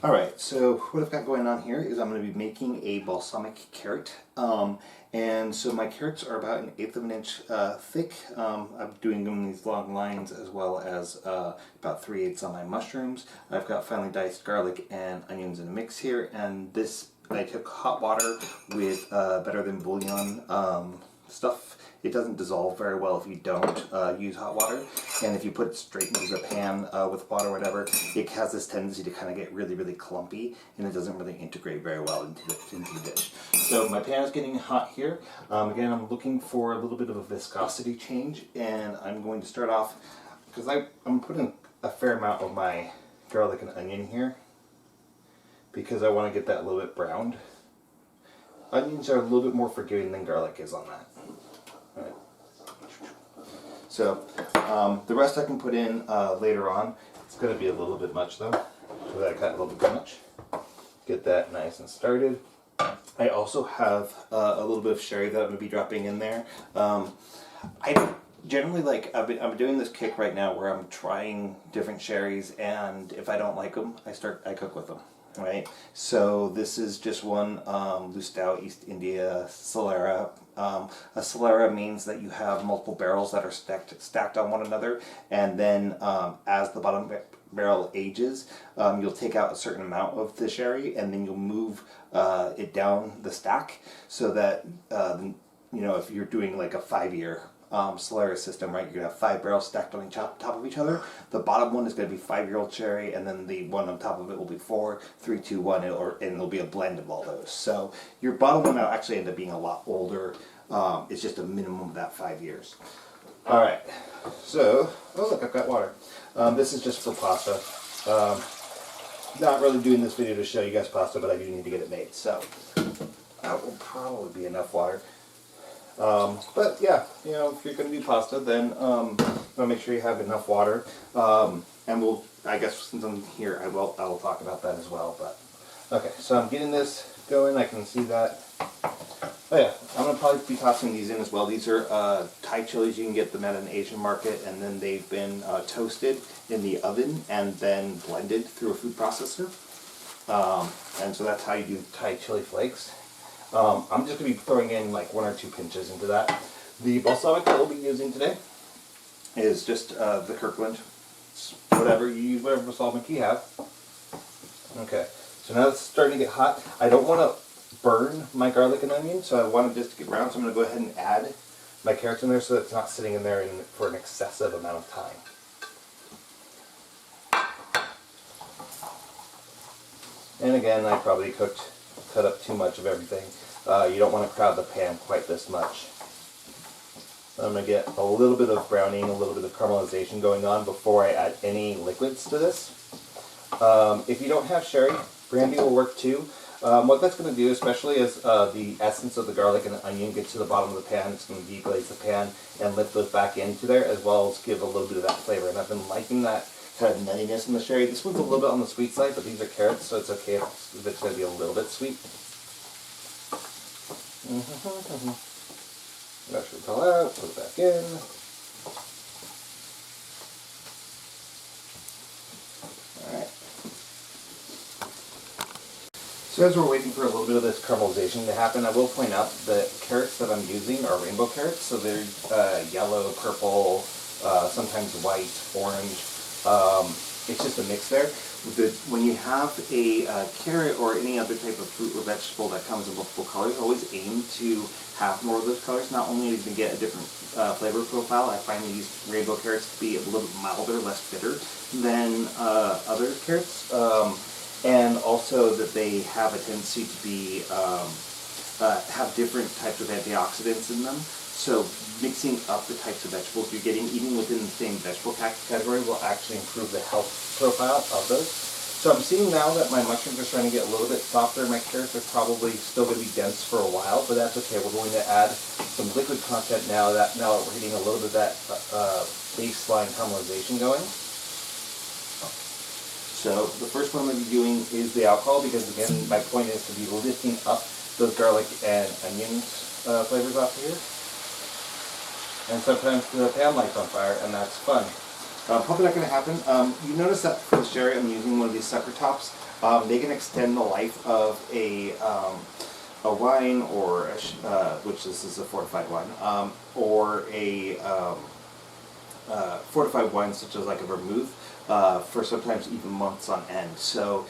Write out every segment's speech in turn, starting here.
Alright, so what I've got going on here is I'm going to be making a balsamic carrot. And so my carrots are about 1/8 of an inch thick. I'm doing them in these long lines as well as about 3/8 on my mushrooms. I've got finely diced garlic and onions in a mix here, and this I took hot water with better than bouillon stuff. It doesn't dissolve very well if you don't use hot water, and if you put it straight into the pan with water or whatever, it has this tendency to kind of get really, really clumpy, and it doesn't really integrate very well into the dish. So my pan is getting hot here. Again, I'm looking for a little bit of a viscosity change, and I'm going to start off, because I'm putting a fair amount of my garlic and onion here, because I want to get that a little bit browned. Onions are a little bit more forgiving than garlic is on that. Right. So the rest I can put in later on. It's going to be a little bit much though, so that got a little bit too much. Get that nice and started. I also have a little bit of sherry that I'm going to be dropping in there. I don't generally like. I'm doing this kick right now where I'm trying different sherries, and if I don't like them, I cook with them. Right. So this is just one Lustau East India Solera. A Solera means that you have multiple barrels that are stacked on one another, and then as the bottom barrel ages, you'll take out a certain amount of the sherry, and then you'll move it down the stack so that if you're doing like a 5-year Solera system, right? You're going to have 5 barrels stacked on top of each other. The bottom one is going to be 5-year-old sherry, and then the one on top of it will be 4, 3, 2, 1, and it'll be a blend of all those. So your bottom one will actually end up being a lot older. It's just a minimum of that 5 years. All right. So, oh look, I've got water. This is just for pasta. Not really doing this video to show you guys pasta, but I do need to get it made. So that will probably be enough water. But yeah, if you're going to do pasta, then you want to make sure you have enough water. And I guess since I'm here, I will talk about that as well. But okay, so I'm getting this going. I can see that. Oh yeah, I'm going to probably be tossing these in as well. These are Thai chilies. You can get them at an Asian market, and then they've been toasted in the oven and then blended through a food processor. And so that's how you do Thai chili flakes. I'm just going to be throwing in like 1 or 2 pinches into that. The balsamic that we'll be using today is just the Kirkland. It's whatever you use, whatever balsamic you have. Okay, so now it's starting to get hot. I don't want to burn my garlic and onion, so I want it just to get brown. So I'm going to go ahead and add my carrots in there so that it's not sitting in there for an excessive amount of time. And again, I probably cut up too much of everything. You don't want to crowd the pan quite this much. I'm going to get a little bit of browning, a little bit of caramelization going on before I add any liquids to this. If you don't have sherry, brandy will work too. What that's going to do, especially as the essence of the garlic and the onion gets to the bottom of the pan, it's going to deglaze the pan and lift those back into there, as well as give a little bit of that flavor. And I've been liking that kind of nuttiness in the sherry. This one's a little bit on the sweet side, but these are carrots, so it's okay if it's going to be a little bit sweet. Brush it all out, put it back in. Alright. So as we're waiting for a little bit of this caramelization to happen, I will point out the carrots that I'm using are rainbow carrots, so they're yellow, purple, sometimes white, orange. It's just a mix there. When you have a carrot or any other type of fruit or vegetable that comes in multiple colors, always aim to have more of those colors. Not only to get a different flavor profile, I find these rainbow carrots to be a little bit milder, less bitter than other carrots, and also that they have a tendency to be have different types of antioxidants in them. So mixing up the types of vegetables you're getting, even within the same vegetable category, will actually improve the health profile of those. So I'm seeing now that my mushrooms are starting to get a little bit softer. My carrots are probably still going to be dense for a while, but that's okay. We're going to add some liquid content now that we're hitting a little bit of that baseline caramelization going. So the first one I'm going to be doing is the alcohol, because again, my point is to be lifting up those garlic and onion flavors off of here. And sometimes the pan light's on fire, and that's fun. Probably not going to happen. You notice that for the sherry, I'm using one of these sucker tops. They can extend the life of a wine, or which this is a fortified wine, or a fortified wine such as like a vermouth, for sometimes even months on end. So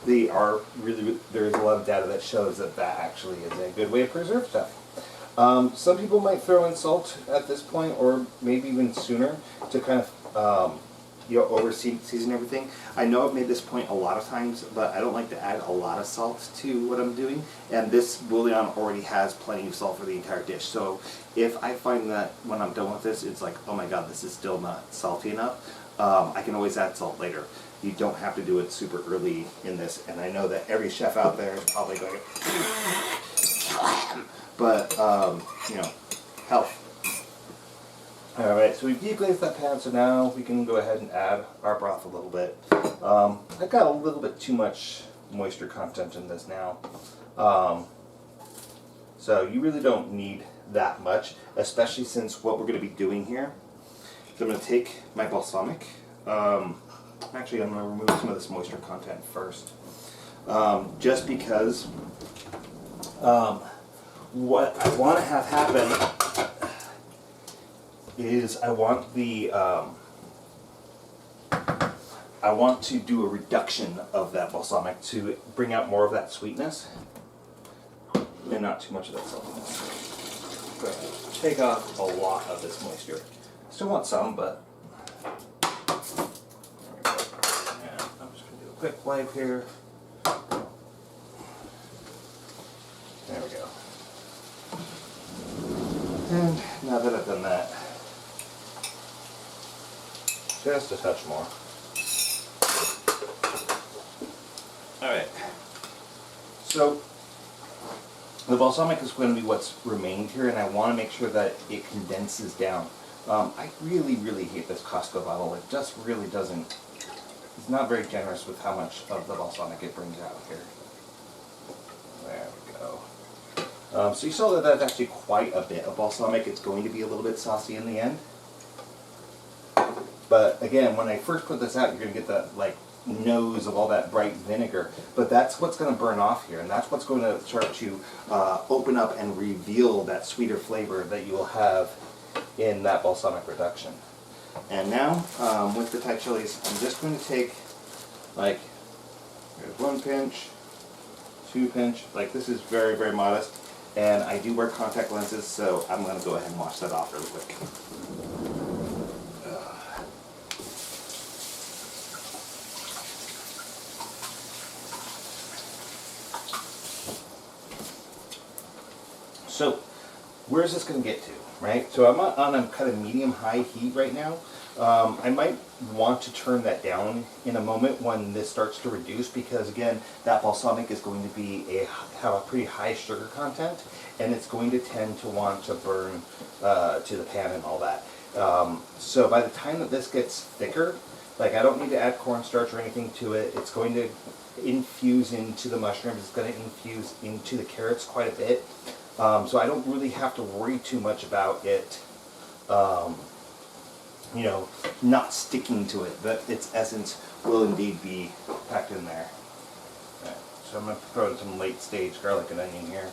they are really, there's a lot of data that shows that that actually is a good way to preserve stuff. Some people might throw in salt at this point, or maybe even sooner, to kind of over season everything. I know I've made this point a lot of times, but I don't like to add a lot of salt to what I'm doing, and this bouillon already has plenty of salt for the entire dish. So if I find that when I'm done with this, it's like, oh my god, this is still not salty enough, I can always add salt later. You don't have to do it super early in this, and I know that every chef out there is probably going to but you know, health. Alright, so we've deglazed that pan, so now we can go ahead and add our broth a little bit. I've got a little bit too much moisture content in this now. So you really don't need that much, especially since what we're going to be doing here. So I'm going to take my balsamic. Actually, I'm going to remove some of this moisture content first. Just because what I want to have happen is I want to do a reduction of that balsamic to bring out more of that sweetness and not too much of that saltiness. But take off a lot of this moisture. Still want some, but there we go. And I'm just going to do a quick wipe here. There we go. And now that I've done that, just a touch more. Alright, so the balsamic is going to be what's remained here, and I want to make sure that it condenses down. I really, really hate this Costco bottle. It just really doesn't, it's not very generous with how much of the balsamic it brings out here. There we go. So you saw that that's actually quite a bit of balsamic. It's going to be a little bit saucy in the end. But again, when I first put this out, you're going to get that like nose of all that bright vinegar. But that's what's going to burn off here, and that's what's going to start to open up and reveal that sweeter flavor that you will have in that balsamic reduction. And now, with the Thai chilies, I'm just going to take like, here's 1 pinch, 2 pinch. Like, this is very, very modest. And I do wear contact lenses, so I'm going to go ahead and wash that off really quick. So, where's this going to get to, right? So I'm on a kind of medium-high heat right now. I might want to turn that down in a moment when this starts to reduce, because again, that balsamic is going to have a pretty high sugar content, and it's going to tend to want to burn to the pan and all that. So by the time that this gets thicker, like, I don't need to add cornstarch or anything to it. It's going to infuse into the mushrooms. It's going to infuse into the carrots quite a bit. So I don't really have to worry too much about it, you know, not sticking to it. That its essence will indeed be packed in there. Right, so I'm going to throw in some late stage garlic and onion here.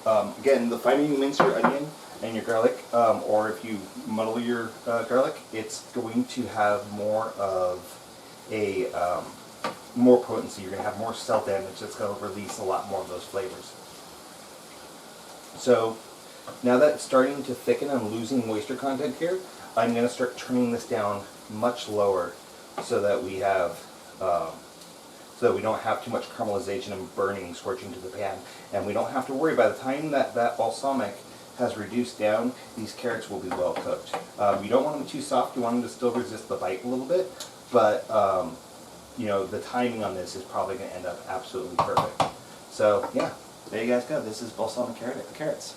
Again, the finer you mince your onion and your garlic, or if you muddle your garlic, it's going to have more of a more potency. You're going to have more cell damage that's going to release a lot more of those flavors. So now that it's starting to thicken and losing moisture content here, I'm going to start turning this down much lower so that we have, so that we don't have too much caramelization and burning, scorching to the pan, and we don't have to worry. By the time that balsamic has reduced down, these carrots will be well cooked. You don't want them too soft. You want them to still resist the bite a little bit, but you know, the timing on this is probably going to end up absolutely perfect. So yeah. There you guys go. This is balsamic carrots.